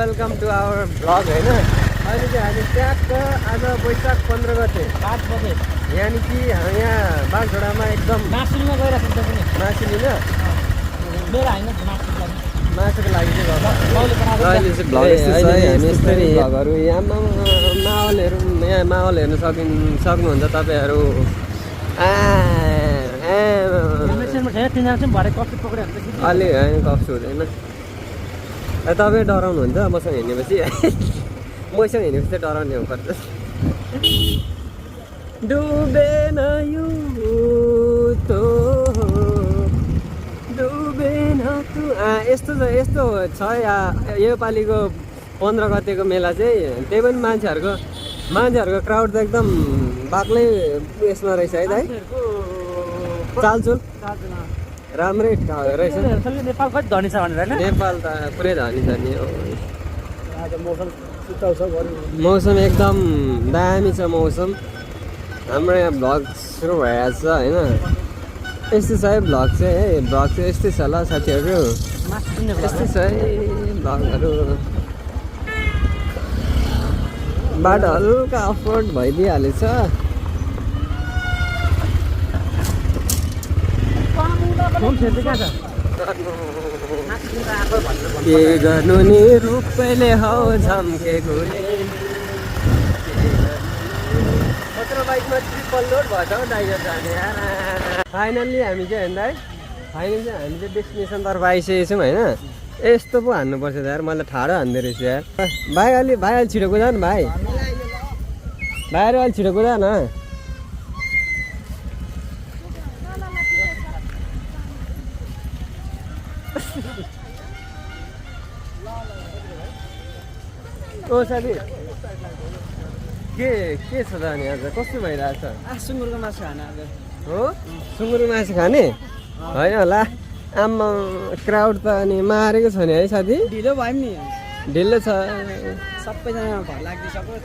Welcome to our vlog होइन। अहिले चाहिँ हामी ट्याक्क आज वैशाख 15 गते 5 बजे यानि कि हामी यहाँ बागझोडामा एकदम मासुलीमा गइरहेको छ पनि मासु लिन मेरो हैन मासुको लागि चाहिँ गर्दा अहिले चाहिँ भ्लग यस्तै भ्लगहरू यहाँ माहौलहरू यहाँ माहौल हेर्न सक्नुहुन्छ तपाईँहरू। अलि होइन कप्स हुँदैन तपाईँ डराउनुहुन्छ मसँग हिँडेपछि मसँग हिँडेपछि चाहिँ डराउने हुनुपर्छ। डुबेन यो तो डुबेन तु यस्तो छ यो पालिको 15 गतेको मेला चाहिँ त्यही पनि मान्छेहरूको क्राउड त एकदम बाक्लै यसमा रहेछ है दाइ। चालचुल राम्रै रहेछ। नेपाल कति धनी छ भनेर हैन नेपाल त पुरै धनी छ नि। आज मौसम शीतल छ मौसम एकदम दामी छ मौसम। हाम्रो यहाँ भ्लग सुरु भइरहेको छ होइन। यस्तै छ है भ्लग चाहिँ है। भ्लग चाहिँ यस्तै छ ल साथीहरू यस्तै छ है भ्लगहरू। बाटो हल्का अफरोड भइदिइहालेछ। के गर्नु नि रुखले हौ झम्केको बाइकमा ट्रिपल लोड भएछ हौ टाइगर जाने। फाइनल्ली हामी चाहिँ हेर्दा है हामी चाहिँ डेस्टिनेसनतर्फ आइसकेको छौँ होइन। यस्तो पो हान्नुपर्छ यार मैले ठाडो हान्दै रहेछ यार। भाइ अलि छिटो कुदा न भाइ भाइहरू अलि छिटो कुदा न। ओ साथी के छ त अनि आज कस्तो भइरहेछ? सुँगुरको मासु खाना आज हो सुँगुरको मासु खाने होइन होला। आम्मा क्राउड त अनि मारेको छ नि है साथी। ढिलो भयो नि ढिलो छ सबैजना घर लाग्दिसक्यो।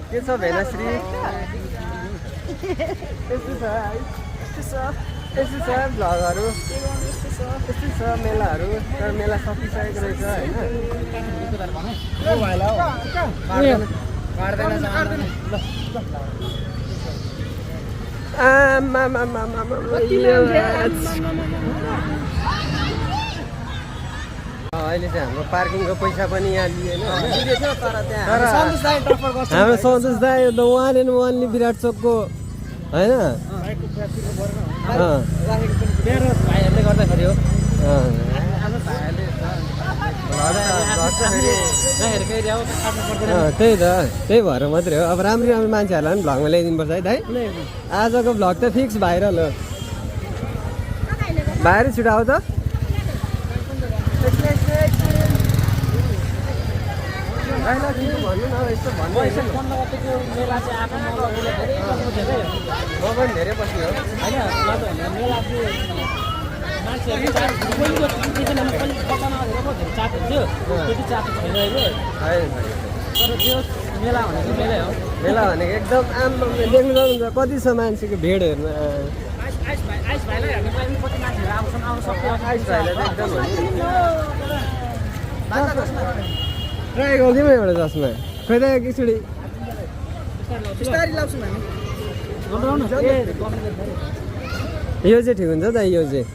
के छ भेनाश्री? यस्तो छ भ्लगहरू यस्तै छ मेलाहरू। तर मेला सकिसकेको रहेछ होइन। अहिले चाहिँ हाम्रो पार्किङको पैसा पनि यहाँ लिएन। हाम्रो सन्तोष दाइ उहाँले नि विराट चोकको होइन भाइहरूले गर्दाखेरि हो त्यही त त्यही भएर मात्रै हो। अब राम्रो मान्छेहरूलाई पनि भ्लगमा ल्याइदिनुपर्छ है दाइ। आजको भ्लग त फिक्स भाइरल हो। भाइहरू छिटो आऊ त। भन्नु न यस्तो भन्नु म पनि धेरै पछि हो मेला भनेको एकदम आम देख्नु सक्नुहुन्छ कति छ मान्छेको भिड हेर्नु। आइस भाइलाई एकदम ट्राई गरिदिउँ एउटा चस्मा खोइ त एकचोटि यो चाहिँ ठिक हुन्छ त। यो चाहिँ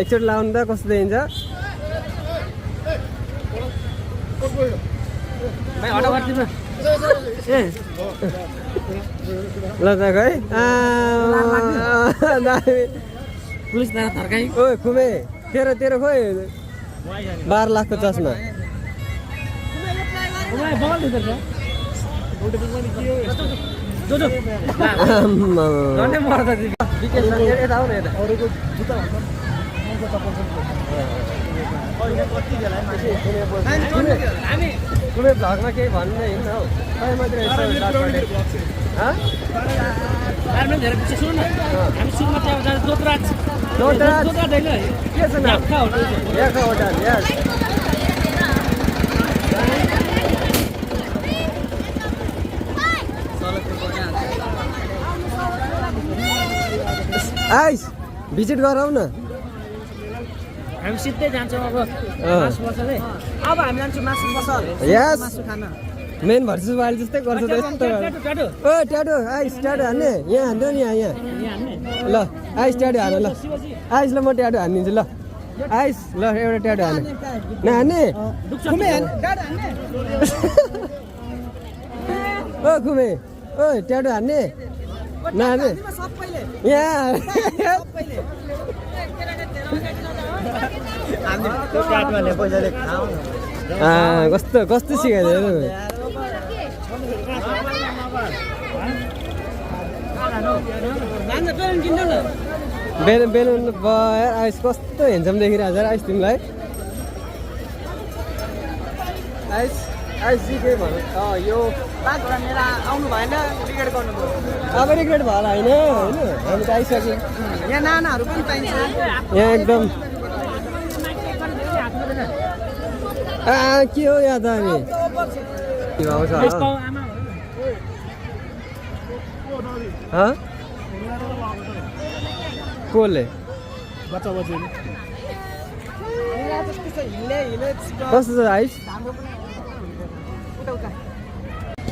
एकचोटि लाउनु त कस्तो देखिन्छ। ल त खै पुलिस थर्काइ ओ खुमे तेरो खोइ 12 लाखको चस्मा। कुनै भ्लगमा केही भन्नु नै हिँड्नु हौ तपाईँ मात्रै के छ नाम? होटल यस आइस भिजिट गरौँ न। हामी सिधै जान्छौँ अब 5 वर्षले अब हामी जान्छौँ मासु पसल Yes. मासु खान मेन भर्सेस वाइल्ड जस्तै गर्छ त यस्तो ओ ट्याटो आइस ट्याटो हान्ने यहाँ हान्दियो नि यहाँ ल आइस ट्याटो हान ल आइस ल म ट्याटो हानिदिन्छु ल आइस ल एउटा ट्याटो हाने नहान्ने ओ खुमे ओ ट्याटो हान्ने नहान्ने यहाँ कस्तो कस्तो सिकाइदियो बेलुन बेलुन भयो आइस कस्तो हेन्सम देखिरहेको छ आइस तिमीलाई आइस आइस के भनौँ यो आउनु भएन टिकट गर्नुभयो अब रिग्रेट भयो होला होइन होइन हामी त आइसक्यौँ यहाँ नानाहरू पनि पाइन्छ यहाँ एकदम के हो यहाँ त हामी के आउँछ कसले कस्तो छ आइस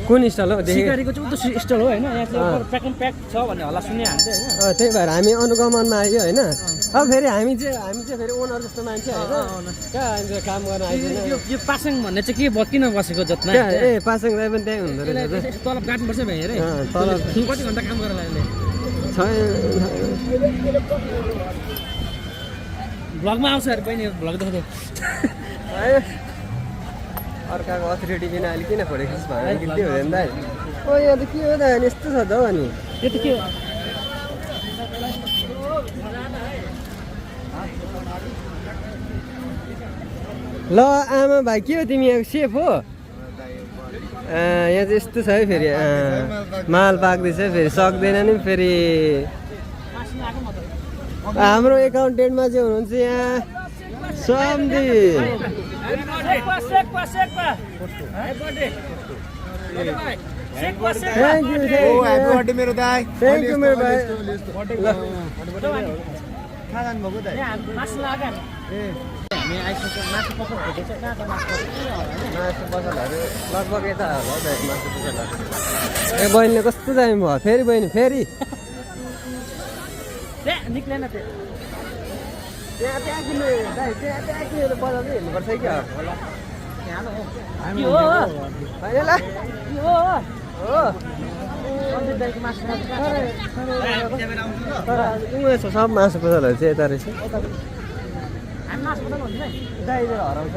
कुन स्टल हो देखेको सिकारीको चाहिँ उता स्टल हो होइन यहाँ चाहिँ प्याक एन्ड प्याक छ भन्ने हल्ला सुने हामीले होइन त्यही भएर हामी अनुगमनमा आयो होइन अब फेरि हामी चाहिँ फेरि ओनर जस्तो मान्छे होइन कहाँ आइन्छ काम गर्न आइदिएन यो पासाङ भन्ने चाहिँ के किन बसेको जत्न ए पासाङ दाइ पनि त्यहीँ हुँदो रहेछ तलब काट्नुपर्छ भाइ हेरे तलब कति घन्टा काम गरेर लाग्ने भ्लगमा आउँछ अरे बहिनी भ्लग देखाउँदै अर्काको अथोरिटी बिना अहिले किन फोटो खिच भएर गिल्टी हुँदैन दाइ ओ यहाँ त के हो त अनि यस्तो छ त हौ अनि यो त के हो ल आमा भाइ के हो तिमी यहाँ सेफ हो यहाँ चाहिँ यस्तो छ है फेरि माल पाक्दैछ फेरि सक्दैन नि फेरि हाम्रो एकाउन्टेन्टमा चाहिँ हुनुहुन्छ यहाँ सम्धि मेरो दाइ थ्याङ्क यू मेरो भाइ मासु पसलहरू लगभग यता होला मासु पसलहरू ए बहिनीले कस्तो दामी भयो फेरि बहिनी फेरि निक्लेन त्यहाँ किन्नु दाइ त्यहाँ किनेर बजार चाहिँ हेर्नुपर्छ कि सब मासु पसलहरू चाहिँ यता रहेछ दाइले हराउँछ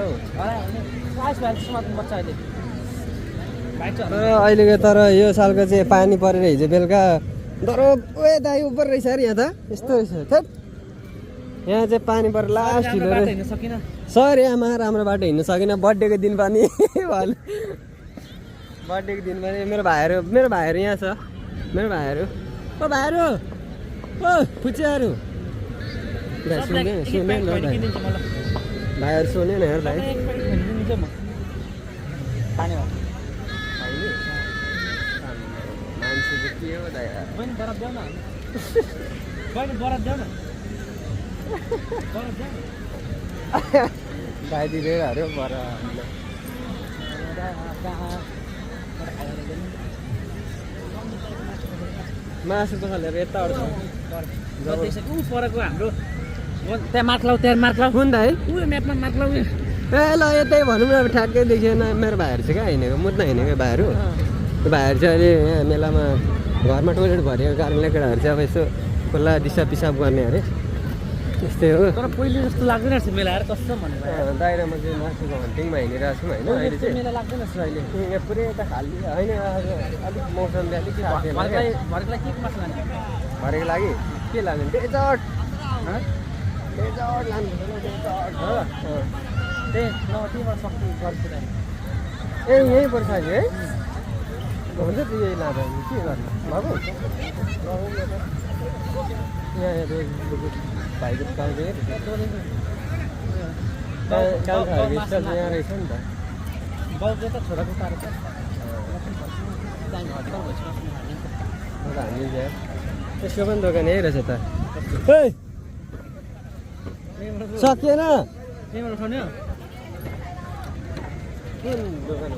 तर अहिलेको तर यो सालको चाहिँ पानी परेर हिजो बेलुका डर ए दाइ उपर रहेछ अरे यहाँ त यस्तो रहेछ थेट यहाँ चाहिँ पानी परेर लास्ट हिँड्नु रहेछ सरी आमा राम्रो बाटो हिँड्नु सकिनँ बर्थडेको दिन पनि बर्थडेको दिन पनि मेरो भाइहरू यहाँ छ मेरो भाइहरू ओ भाइहरू ओ फुचियाहरू सुने न भाइ भाइहरू सुने न यार भाइ मान्छे चाहिँ के हो दाइ भाइ दिदीहरू बर मासु पसलहरू यताबाट परको हाम्रो त्यहाँ मार्क्लाउ कुन दाइ ऊ म्यापमा मार्क्लाउ ए ल यतै भनौँ न अब ठ्याक्कै देखिएन मेरो भाइहरू चाहिँ कहाँ हिँडेको मुद्दा हिँडेको भाइहरू त्यो भाइहरू चाहिँ अहिले यहाँ मेलामा घरमा टोइलेट भरेको कारणले केटाहरू चाहिँ अब यसो खुल्ला दिसा पिसाब गर्ने अरे त्यस्तै हो तर पहिले जस्तो लाग्दैन रहेछ मेलाएर कस्तो भनेर दाइरामा चाहिँ मासुको हन्टिङमा हिँडिरहेको छौँ होइन अहिले चाहिँ मेला लाग्दैन रहेछ अहिले यहाँ पुरै यता खाली होइन अलिक मौसमले अलिक भरेकोलाई के मासु लाने भरेको लागि के लाने डेजर्ट लानु हो त्यही नटीबाट सक्छु गर्छु ए यहीँ पर्छ अहिले है हुन्छ त यही लाँदा के गर्नु बाबु यहाँ भाइको काम यहाँ रहेछ नि त बाउले त छोराको पारो छ हामी त्यसको पनि दोकान यही रहेछ त सकिएन त्यहीँबाट उठाउने हो कुन दोकान हो?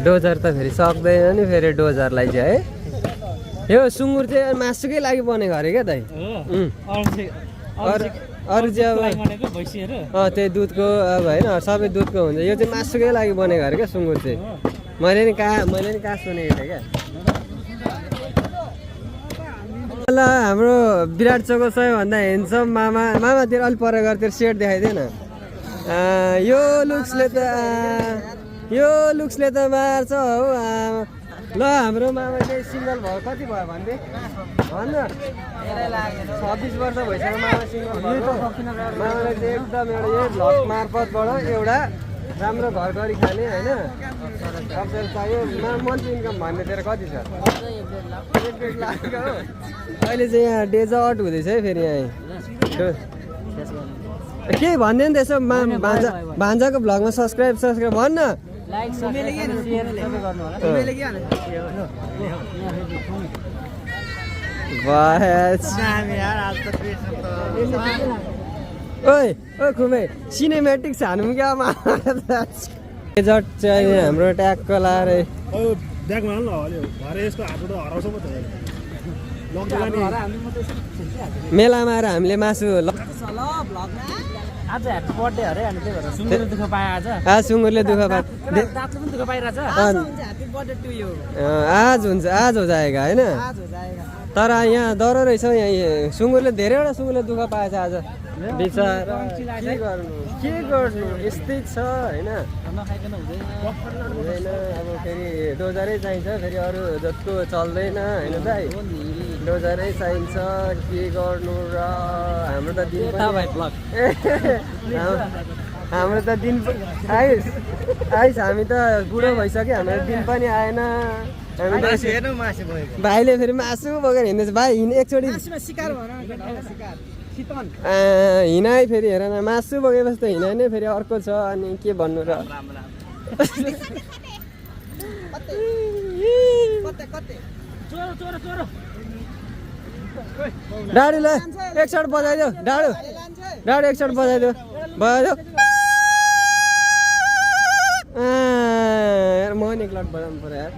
डोजर त फेरि सक्दैन नि फेरि डोजरलाई चाहिँ है। यो सुँगुर चाहिँ मासुकै लागि बनेको अरे क्या दाइ। अरू चाहिँ अब त्यही दुधको अब होइन सबै दुधको हुन्छ, यो चाहिँ मासुकै लागि बनेको अरे क्या सुँगुर चाहिँ। मैले नि कहाँ सुनेको थिएँ क्या। ल हाम्रो विराट चोको सबैभन्दा हेन्डसम मामातिर अलिक पर गएर त्यो सेट देखाइदिएन। यो लुक्सले त मार्छ हौ। ल हाम्रो मामा चाहिँ सिङ्गल भयो, कति भयो भन्दै भन्न? 26 वर्ष भइसक्यो मामा सिङ्गल भएको। मामालाई चाहिँ एकदम एउटा यही भ्लग मार्फतबाट एउटा राम्रो घर गरी खाने होइन अवसर चाहियो। मन्थली इन्कम भन्नेतिर कति छ? 1.5 लाख हो। अहिले चाहिँ यहाँ डेजर्ट हुँदैछ है फेरि यहाँ केही भन्दैन नि त्यसो। भान्जाको भ्लगमा सब्सक्राइब भन्न। ओइ खुमै सिनेमेटिक्स हानौँ क्या डेजर्ट चाहिँ हाम्रो ट्याक्क लाएर मेलामा आएर हामीले मासु आज ह्याप्पी बर्थडे अरे अनि त्यही भएर सुँगुरले दुःख पाए आज सुँगुरले दुःख पाए। दाँतले पनि दुःख पाइरहेछ। आज हुन्छ जाएगा होइन। तर यहाँ डर रहेछ यहाँ सुँगुरले धेरैवटा सुँगुरले दुःख पाएछ आज बिचरा। के गर्नु यस्तै छ होइन। हुँदैन अब फेरि डोजरै चाहिन्छ, फेरि अरू जस्तो चल्दैन होइन दाइ। डोजरै चाहिन्छ, के गर्नु र हाम्रो त दिन हाम्रो त दिन आइस हामी त बुढो भइसक्यो, हाम्रो दिन पनि आएन। भाइले फेरि मासु बोकेर हिँड्दैछ। भाइ एकचोटि हिँडाइ फेरि हेर न, मासु बोकेपछि त हिँडाइ नै फेरि अर्को छ। अनि के भन्नु र डाडुलाई एकचोट बजाइदियो। डाडु एकचोट बजाइदियो भयो। यार म नि एकलट बजाउनु पर्यो यार।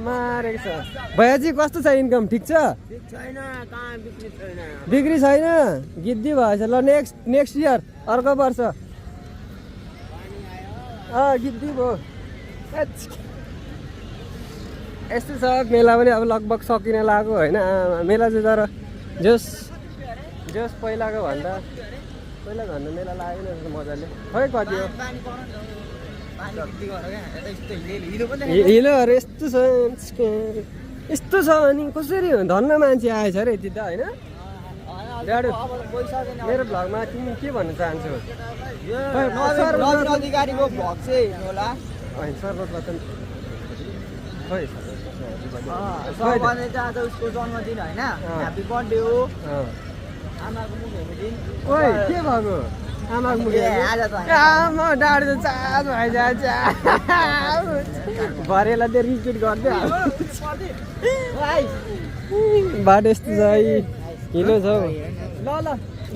मारेको छ। भैयाजी कस्तो छ इन्कम? ठिक छ? बिक्री छैन, गिद्दी भएछ। ल नेक्स्ट इयर अर्को वर्ष गिद्दी भयो। यस्तो छ मेला पनि अब लगभग सकिन लाग्यो होइन। मेला चाहिँ तर जोस् पहिलाको भन्दा मेला लागेन जस्तो मजाले। खै कति हो हिलोहरू यस्तो छ अनि कसरी धन्न मान्छे आएछ अरे यति त होइन। डाडु मेरो भ्लगमा तिमी के भन्न चाहन्छौ? अधिकारीको भ्लग चाहिँ होला सर्वप्रथम खै सबैले चाहिँ आज उसको जन्मदिन होइन, ह्याप्पी बर्थडे हो। आमाको मुख हेर्ने दिन। ओइ के भएको? आमाको मुख आमा डाडु त चाँज भइजान्छ। भरेलाई त्यो रिपिट गर्दै बाटो यस्तो छ है, हिलो छ हौ।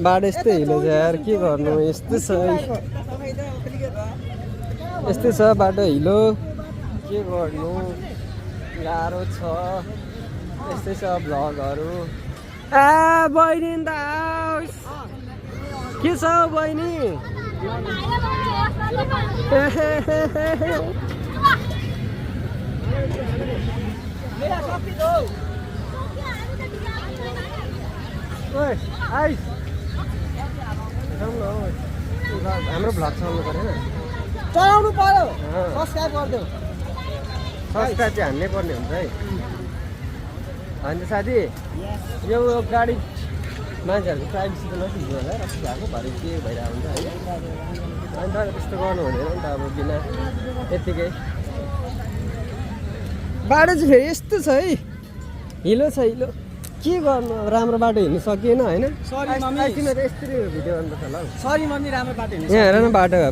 बाटो यस्तै हिलो छ यार, के गर्नु यस्तो छ बाटो हिलो, के गर्नु गाह्रो छ। यस्तै छ भ्लगहरू। बहिनी त के छ बहिनी? हाम्रो भ्लग चलाउनु परेन? चलाउनु पर्यो, सब्सक्राइब गरिदेऊ। सब्सक्राइब चाहिँ हान्नै पर्ने हुन्छ है। अन्त साथी यो गाडी मान्छेहरूको प्राइभेसी त नठिक होला, रक्सी भएको भरे के भइरहेको हुन्छ होइन। अन्त त्यस्तो गर्नु हुँदैन नि त अब बिना यत्तिकै। बाटो चाहिँ फेरि यस्तो छ है, हिलो छ हिलो, के गर्नु अब राम्रो बाटो हिँड्नु सकिएन होइन। किन त यस्तरी भिडियो गर्नु पर्छ होला हौ। सरी मम्मी राम्रो बाटो हिँड्नु। यहाँ हेर न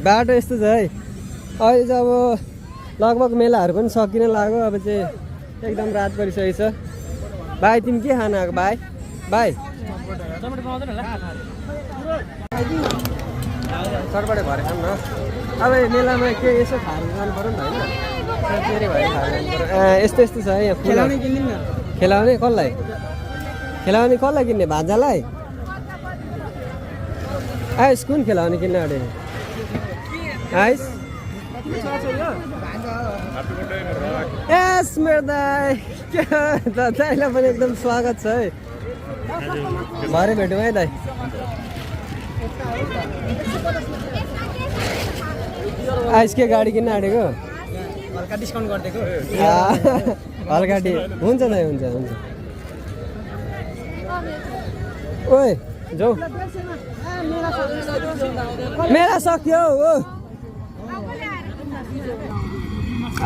बाटो यस्तो छ है। अहिले चाहिँ अब लगभग मेलाहरू पनि सकिन लाग्यो। अब चाहिँ एकदम रात परिसकेको छ। भाइ तिमी के खान आएको भाइ भाइ टमाटर बनाउँदैन होला सरबाटै भरे खाऊँ न अब मेलामा के यसो खाएर जानु पऱ्यो नि त होइन फेरि भएर खाएर जानु पऱ्यो यस्तो यस्तो छ यहाँ फुलाउने किन्ने न खेलाउने कसलाई किन्ने भान्जालाई आइस कुन खेलाउने किन्न अरे आइस यस मेरो दाइ दाइलाई पनि एकदम स्वागत छ है भरे भेटौँ है दाइ आइस के गाडी किन्न आँटेको हल्का डिस्काउन्ट गरिदिएको हल्का हुन्छ दाइ हुन्छ ओए जाऊ मेरा सक्यो हो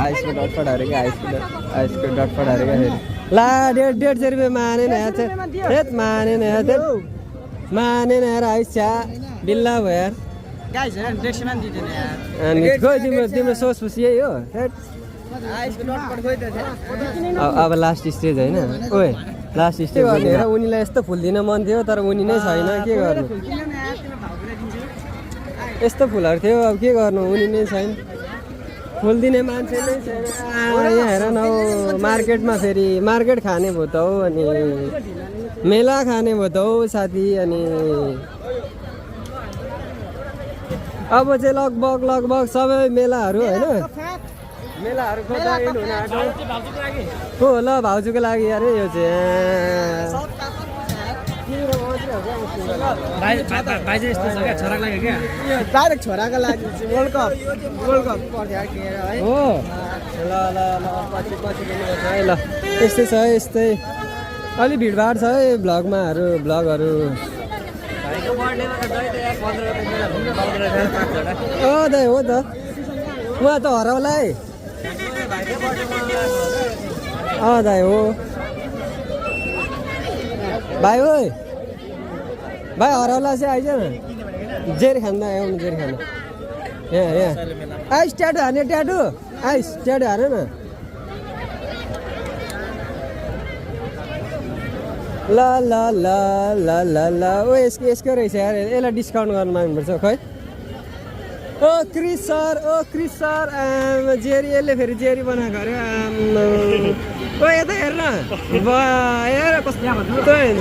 आइसको डटपट हारेको आइसको डटपट हारेको फेरि ला 150 रुपियाँ मानेन मानेन यार आइस छ्या बिल्ला भयो यार गाइस हैन 150 मा दिदैन यार अनि खोइ तिम्रो सोच यही हो आइसको डटपट खोइ त अब लास्ट स्टेज होइन ओए लास्ट स्टेज हेर उनीलाई यस्तो फुल दिन मन थियो तर उनी नै छैन के गर्नु यस्तो फुलहरू थियो अब के गर्नु उनी नै छैन फुल दिने मान्छे नै छैन यहाँ हेर न हौ मार्केटमा फेरि मार्केट खाने भयो त हौ अनि मेला खाने भयो त हौ साथी अनि अब चाहिँ लगभग सबै मेलाहरू होइन मेलाहरूको दर्शन हुन आँट्यो हो ल भाउजूको लागि यार यो चाहिँ भाइ चाहिँ यस्तो छ क्या छोराको लागि क्या डाइरेक्ट छोराको लागि वर्ल्ड कप पर्थ्यो यार किनेर है हो ल पछि दिनुपर्छ है ल यस्तै अलि भिडभाड छ है भ्लगहरू दाइ हो त उहाँ त हराउला है दाइ हो भाइ ओइ भाइ हराउला चाहिँ आइज न जेरी खाँदा आउनु जेरी खानु यहाँ आइस ट्याटो हार्ने आइस ट्याटो हार्नु न ल ओ यसको रहेछ यार यसलाई डिस्काउन्ट गर्नु माग्नुपर्छ खै ओ क्रिस सर जेरी यसले फेरि जेरी बनाएको अरे ओ यता हेर न यार कस्तो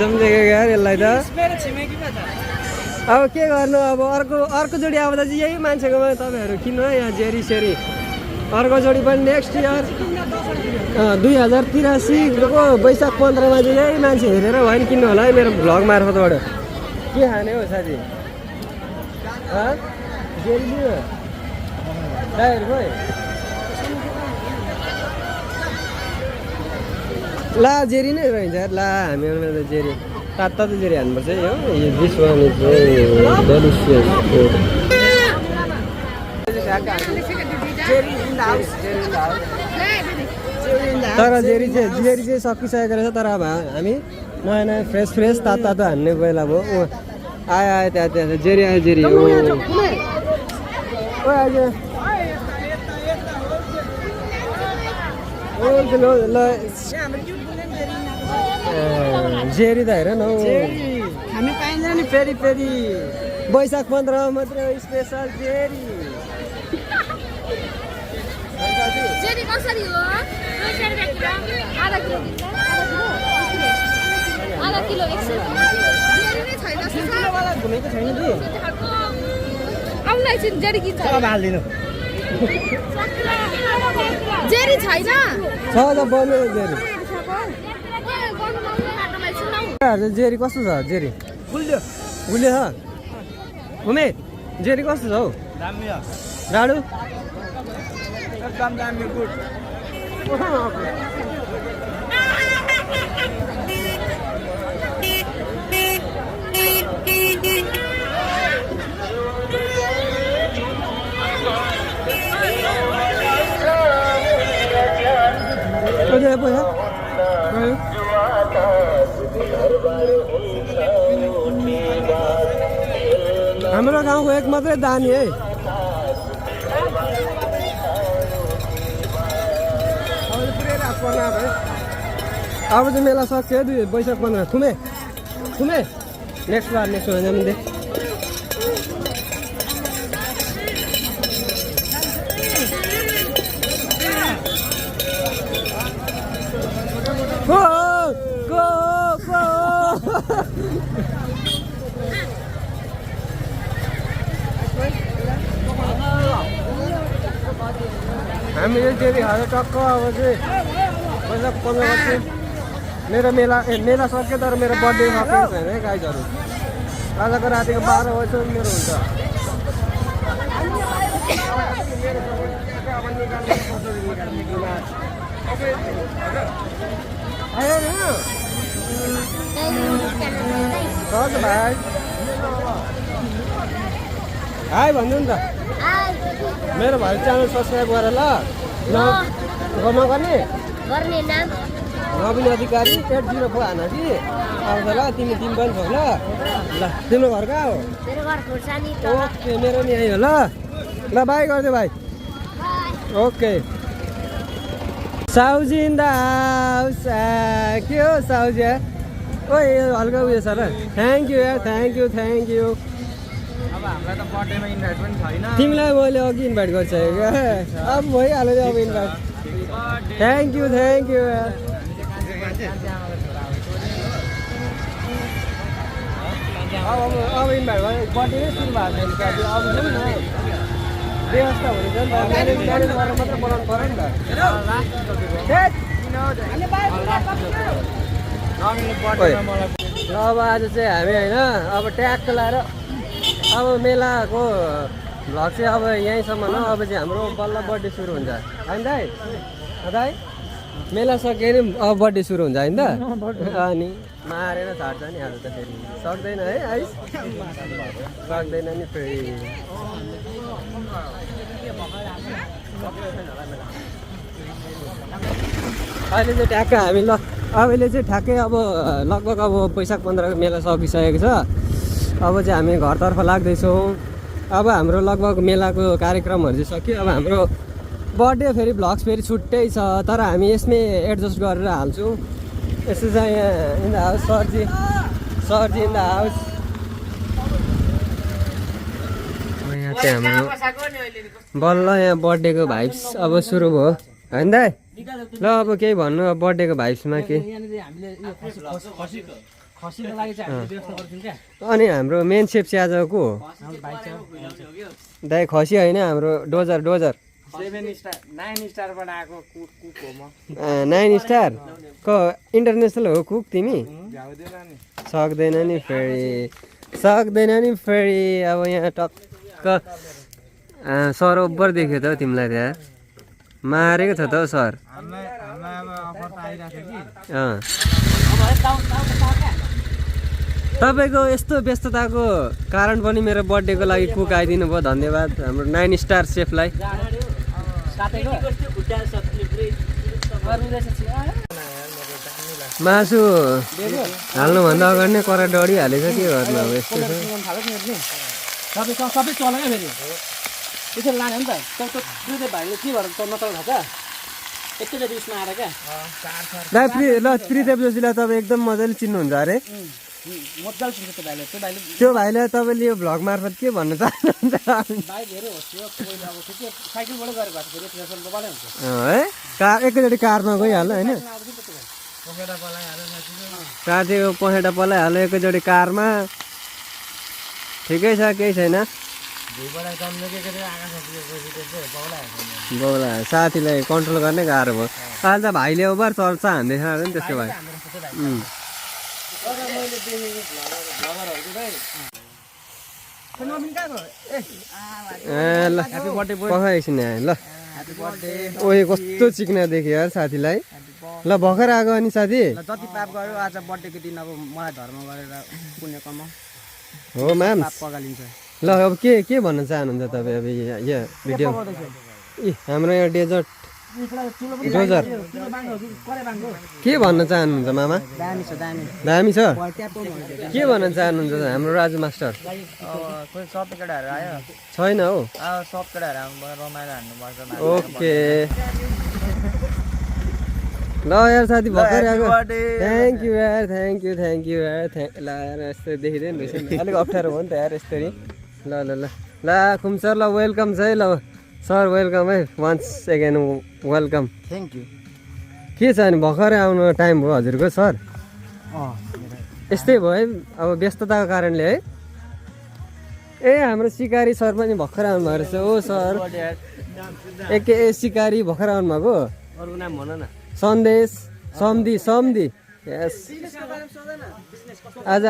जम्देको यार यसलाई त अब के गर्नु अब अर्को जोडी आउँदा चाहिँ यही मान्छेकोमा तपाईँहरू किन्नु है यहाँ जेरी सेरी अर्को जोडी पनि नेक्स्ट इयर 2083को वैशाख 15मा चाहिँ यही मान्छे हेरेर भयो नि किन्नु होला है मेरो भ्लग मार्फतबाट के खाने हो साथी जेरी लियो टायर खोइ ला जेरी नै रहन्छ यार ला हामीहरूमा त जेरी तातो जेरी हान्नुपर्छ है हो दिस वान इज डेलिसियस तर जेरी चाहिँ सकिसकेको रहेछ तर अब हामी नयाँ फ्रेस तातो हान्ने बेला भयो आयो त्यहाँ जेरी आयो जेरी जेरी त हेर न हामी पाइन्छ नि फेरि वैशाख 15 मात्रै स्पेसल जेरी कसरी हो आधा किलो 100 घुमेको छैन कि आउलाई चाहिँ जेरी किन्छ अब हाल्दिनु जेरी छैन छ त बन्यो जेरी कस्तो छ जेरी गुलियो छ घुमे जेरी कस्तो छ हौ दामी हो डाडु एकदम दामी गुड हाम्रो गाउँको एक मात्रै दानी है अब चाहिँ मेला सक्यो 2 वैशाख 15 थुमे नेक्स्ट बार जाने हामीले त्यति खाएर टक्क अब चाहिँ वैशाख 15 गते मेरो मेला सक्यो तर मेरो बर्थडे सकेको छैन है गाइजहरू आजको रातिको 12 बजीसम्म मेरो हुन्छ भाइ हाई भन्नु नि त मेरो भाइ च्यानल सब्सक्राइब गरेर ल गर्ने नवीन अधिकारी 804 हान कि आउँछ ल तिमी पनि छौ ल तिम्रो घर कहाँ हो ओके मेरो नि आयो ल बाई गरिदियो भाइ ओके साउजी इन द हाउस के हो साउजी ओए हल्का उयो छ र थ्याङ्क यू यार थ्याङ्क यू अब हामीलाई त बर्थडेमा इन्भाइट पनि छैन तिमीलाई मैले अघि इन्भाइट गरिसकेको क्या अब भइहाल्यो अब इन्भाइट थ्याङ्क यू यार अब इन्भाइट भयो बर्थडे नै सुरु भएको छैन अब जाउँ न व्यवस्था हुनेछ नि त म्यानेज गरेर मात्रै बोलाउनु पऱ्यो नि त अब आज चाहिँ हामी होइन अब ट्याक्क लाएर अब मेलाको भ्लग चाहिँ अब यहीँसम्म न अब चाहिँ हाम्रो बल्ल बर्थडे सुरु हुन्छ होइन दाइ मेला सक्यो नि अब बर्थडे सुरु हुन्छ होइन त अनि मारेर छाड्छ नि आज त फेरि सक्दैन है आइस सक्दैन नि फेरि अहिले चाहिँ ट्याक्क हामी अहिले चाहिँ ठ्याक्कै अब लगभग अब वैशाख 15 मेला सकिसकेको छ अब चाहिँ हामी घरतर्फ लाग्दैछौँ अब हाम्रो लगभग मेलाको कार्यक्रमहरू चाहिँ सक्यो अब हाम्रो बर्थडे फेरि भ्लग्स फेरि छुट्टै छ तर हामी यसमै एडजस्ट गरेर हाल्छौँ यस्तो चाहिँ यहाँ इन द हाउस सरजी इन द हाउस यहाँ चाहिँ हाम्रो बल्ल यहाँ बर्थडेको भाइब्स अब सुरु भयो होइन दाइ ल अब केही भन्नु अब बर्थडेको भाइब्समा के अनि हाम्रो मेन सेफ चाहिँ आज को हो दाइ खसी होइन हाम्रो डोजर 9 स्टारबाट आएको कुक हो म 9 स्टार को इन्टरनेसनल हो कुक तिमी सक्दैन नि फेरि अब यहाँ टक्क सर ओभर देख्यो त तिमीलाई त्यहाँ मारेको छ त सर तपाईँको यस्तो व्यस्तताको कारण पनि मेरो बर्थडेको लागि कुक आइदिनु भयो धन्यवाद हाम्रो 9 स्टार सेफलाई मासु हाल्नुभन्दा अगाडि नै करा डढिहालेछ के गर्नु अब यस्तो सबै चल्यो फेरि त्यसरी लाने हो नि त त्यो भाइले के भएर नचल थाहा छ एकैचोटि उसमा आएर क्या ल त्रिदेव जोशीलाई तपाईँ एकदम मजाले चिन्नुहुन्छ अरे मजाले चिन्छ त्यो भाइले तपाईँले यो भ्लग मार्फत के भन्न चाहनुहुन्छ है एकैचोटि कारमा गइहाल्यो होइन साथीको पखेटा पलाइहाल्यो एकैचोटि कारमा ठिकै छ केही छैन बौला साथीलाई कन्ट्रोल गर्ने गाह्रो भयो अहिले त भाइले ओभर चर्चा हान्दैछ अरे नि त्यसको भाइ ल पखाइ एकछिन ल ओए कस्तो चिक्ना देख्यो यार साथीलाई ल भर्खर आएको अनि साथी जति पाप गर्यो आज बर्थडेको दिन अब मलाई धर्म गरेर पुण्य कमाऊ हो म्याम पगालिन्छ ल अब के भन्न चाहनुहुन्छ तपाईँ अब यहाँ भिडियो हाम्रो यहाँ डेजर्ट डोजर के भन्न चाहनुहुन्छ मामा दामी छ के भन्न चाहनुहुन्छ हाम्रो राजु मास्टर सब केटाहरू आयो छैन हौ सब केटाहरू आउनुभयो रमाइलो हान्नुपर्छ ओके ल यार साथी भर्खर आएको birthday. थ्याङ्क यू यार थ्याङ्क यू यार ल यार यस्तो देखिँदैन रहेछ नि अलिक अप्ठ्यारो भयो नि त यार यसरी ल ल ल ल खुम सर ल वेलकम छ है ल सर वेलकम है once again welcome thank you के छ अनि भर्खरै आउनु टाइम भयो हजुरको सर यस्तै भयो है अब व्यस्तताको कारणले है ए हाम्रो सिकारी सर पनि भर्खर आउनुभएको रहेछ ओ सर एके सिकारी भर्खर आउनुभएको अरू नाम भन न सन्देश सम्धि सम्धि यस आज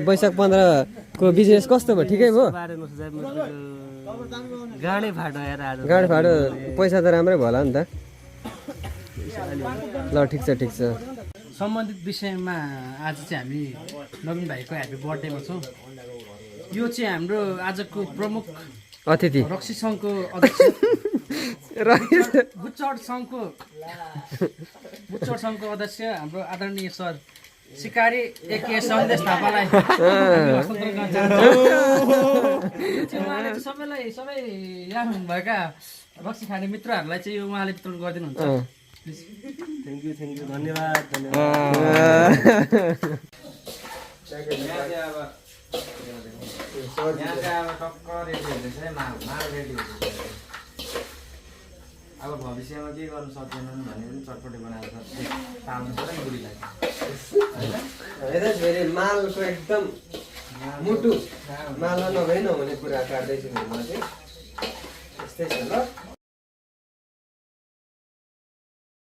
वैशाख 15 को बिजनेस कस्तो भयो ठिकै भयो बारेमा सोचे गाडै फाटो आएर आज गाडी फाटो पैसा त राम्रै भयो होला नि त ल ठिक छ सम्बन्धित विषयमा आज चाहिँ हामी नवीन भाइको ह्याप्पी बर्थडेमा छौँ यो चाहिँ हाम्रो आजको प्रमुख अतिथि रक्सी सङ्घको अध्यक्ष बुच्चड सङ्घको अध्यक्ष हाम्रो आदरणीय सर सिकारी एके सन्देश थापालाई हस्तान्तरण गर्न चाहन्छु। उहाँले चाहिँ सबै यहाँ हुनुभएका रक्सी खाने मित्रहरूलाई चाहिँ यो उहाँले वितरण गरिदिनुहुन्छ थ्याङ्क यू धन्यवाद अब भविष्यमा के गर्नु सक्दैनन् भने पनि चटपटी बनाएर पाल्नु पर्यो नि बुढीलाई फेरि मालको एकदम मुटु मालमा नभए नहुने कुरा काट्दैछु म चाहिँ यस्तै छ ल